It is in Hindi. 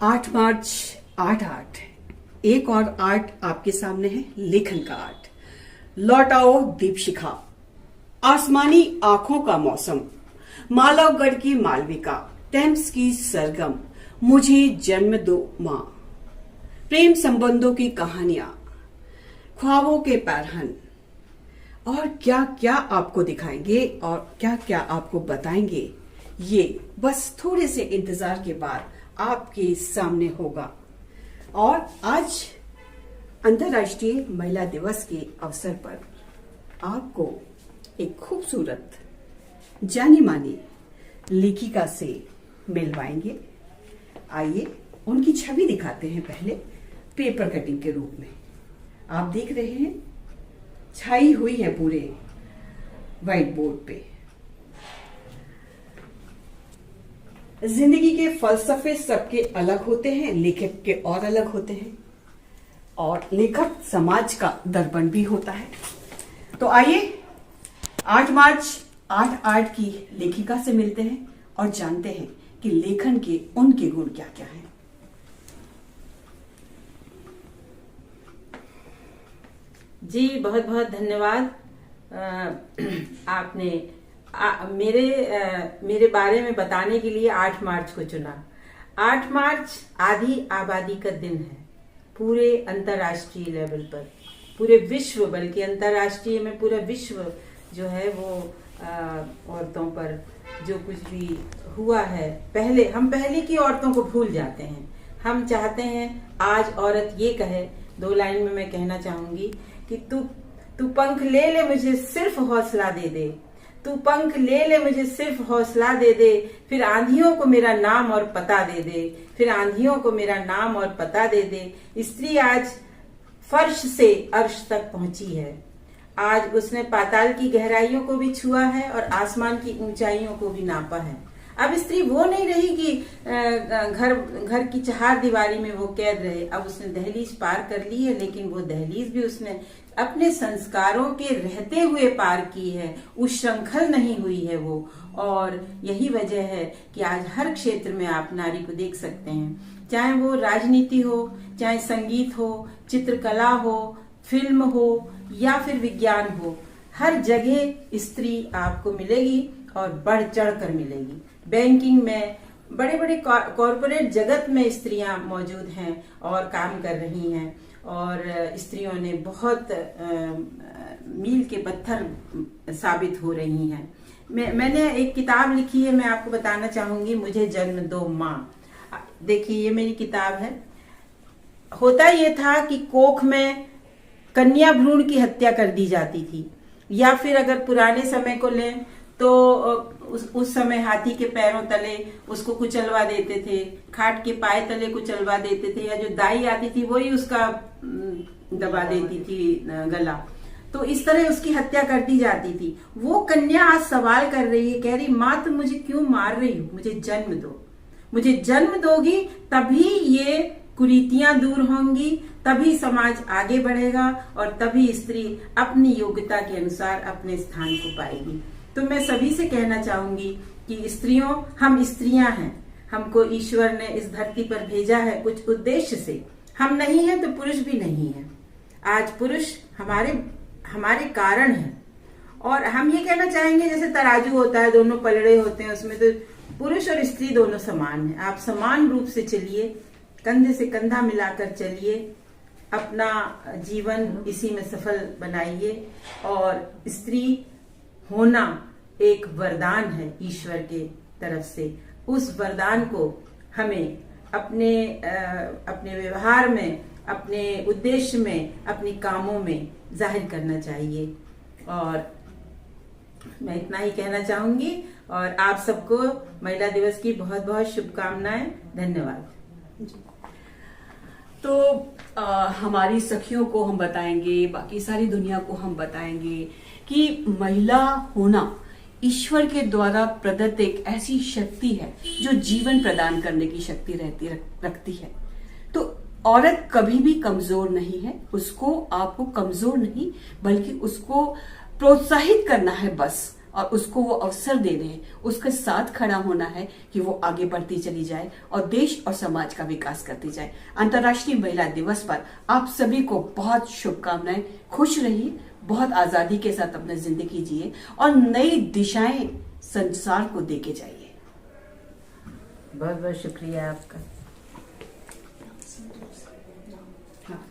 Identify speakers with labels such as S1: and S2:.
S1: 8 मार्च 8/8 एक और आर्ट आपके सामने है, लेखन का आर्ट। लौट आओ दीपशिखा, आसमानी आंखों का मौसम, मालवगढ़ की मालविका, टेम्स की सरगम, मुझे जन्म दो मां, प्रेम संबंधों की कहानियां, ख्वाबों के पैरहन, और क्या क्या आपको दिखाएंगे और क्या क्या आपको बताएंगे, ये बस थोड़े से इंतजार के बाद आपके सामने होगा। और आज अंतर्राष्ट्रीय महिला दिवस के अवसर पर आपको एक खूबसूरत जानी मानी लेखिका से मिलवाएंगे। आइए उनकी छवि दिखाते हैं पहले पेपर कटिंग के रूप में। आप देख रहे हैं छाई हुई है पूरे व्हाइट बोर्ड पे। जिंदगी के फलसफे सबके अलग होते हैं, लेखक के और अलग होते हैं, और लेखक समाज का दर्पण भी होता है। तो आइए 8 मार्च 8/8 की लेखिका से मिलते हैं और जानते हैं कि लेखन के उनके गुण क्या क्या हैं।
S2: जी बहुत बहुत धन्यवाद। आपने मेरे बारे में बताने के लिए 8 मार्च को चुना। 8 मार्च आधी आबादी का दिन है पूरे अंतर्राष्ट्रीय लेवल पर, पूरे विश्व, बल्कि अंतर्राष्ट्रीय में पूरा विश्व जो है वो औरतों पर जो कुछ भी हुआ है, हम पहले की औरतों को भूल जाते हैं। हम चाहते हैं आज औरत ये कहे, 2 लाइन में मैं कहना चाहूंगी कि तू पंख ले ले, मुझे सिर्फ हौसला दे दे, तू पंख ले ले, मुझे सिर्फ हौसला दे दे, फिर आंधियों को मेरा नाम और पता दे दे, फिर आंधियों को मेरा नाम और पता दे दे। स्त्री आज फर्श से अर्श तक पहुंची है, आज उसने पाताल की गहराइयों को भी छुआ है और आसमान की ऊंचाइयों को भी नापा है। अब स्त्री वो नहीं रही कि घर की चार दीवारी में वो कैद रहे। अब उसने दहलीज पार कर ली है, लेकिन वो दहलीज भी उसने अपने संस्कारों के रहते हुए पार की है, उच्छृंखल नहीं हुई है वो। और यही वजह है कि आज हर क्षेत्र में आप नारी को देख सकते हैं, चाहे वो राजनीति हो, चाहे संगीत हो, चित्रकला हो, फिल्म हो या फिर विज्ञान हो, हर जगह स्त्री आपको मिलेगी और बढ़ चढ़ कर मिलेगी। बैंकिंग में, बड़े बड़े कॉरपोरेट जगत में स्त्रियां मौजूद हैं और काम कर रही हैं, और स्त्रियों ने बहुत मील के पत्थर साबित हो रही हैं। मैंने एक किताब लिखी है, मैं आपको बताना चाहूंगी, मुझे जन्म दो माँ। देखिए ये मेरी किताब है। होता ये था कि कोख में कन्या भ्रूण की हत्या कर दी जाती थी, या फिर अगर पुराने समय को लें तो उस समय हाथी के पैरों तले उसको कुचलवा देते थे, खाट के पाए तले कुचलवा देते थे, या जो दाई आती थी वही उसका दबा देती थी गला। तो इस तरह उसकी हत्या कर दी जाती थी। वो कन्या आज सवाल कर रही है, कह रही माँ तुम मुझे क्यों मार रही हो, मुझे जन्म दो, मुझे जन्म दोगी तभी ये कुरीतियां दूर होंगी, तभी समाज आगे बढ़ेगा और तभी स्त्री अपनी योग्यता के अनुसार अपने स्थान को पाएगी। तो मैं सभी से कहना चाहूंगी कि स्त्रियों, हम स्त्रियां हैं, हमको ईश्वर ने इस धरती पर भेजा है कुछ उद्देश्य से। हम नहीं हैं तो पुरुष भी नहीं है। आज पुरुष हमारे कारण है, और हम ये कहना चाहेंगे जैसे तराजू होता है, दोनों पलड़े होते हैं, उसमें तो पुरुष और स्त्री दोनों समान है। आप समान रूप से चलिए, कंधे से कंधा मिलाकर चलिए, अपना जीवन इसी में सफल बनाइए। और स्त्री होना एक वरदान है ईश्वर के तरफ से। उस वरदान को हमें अपने व्यवहार में, अपने उद्देश्य में, अपने कामों में जाहिर करना चाहिए। और मैं इतना ही कहना चाहूंगी, और आप सबको महिला दिवस की बहुत बहुत शुभकामनाएं। धन्यवाद।
S1: तो हमारी सखियों को हम बताएंगे, बाकी सारी दुनिया को हम बताएंगे कि महिला होना ईश्वर के द्वारा प्रदत्त एक ऐसी शक्ति है जो जीवन प्रदान करने की शक्ति रखती है। तो औरत कभी भी कमजोर नहीं है, उसको आपको कमजोर नहीं बल्कि उसको प्रोत्साहित करना है बस, और उसको वो अवसर दे रहे हैं, उसके साथ खड़ा होना है कि वो आगे बढ़ती चली जाए और देश और समाज का विकास करती जाए। अंतर्राष्ट्रीय महिला दिवस पर आप सभी को बहुत शुभकामनाएं। खुश रहिए, बहुत आजादी के साथ अपनी जिंदगी जिए और नई दिशाएं संसार को देके जाइए।
S2: बहुत बहुत शुक्रिया आपका।
S1: हाँ।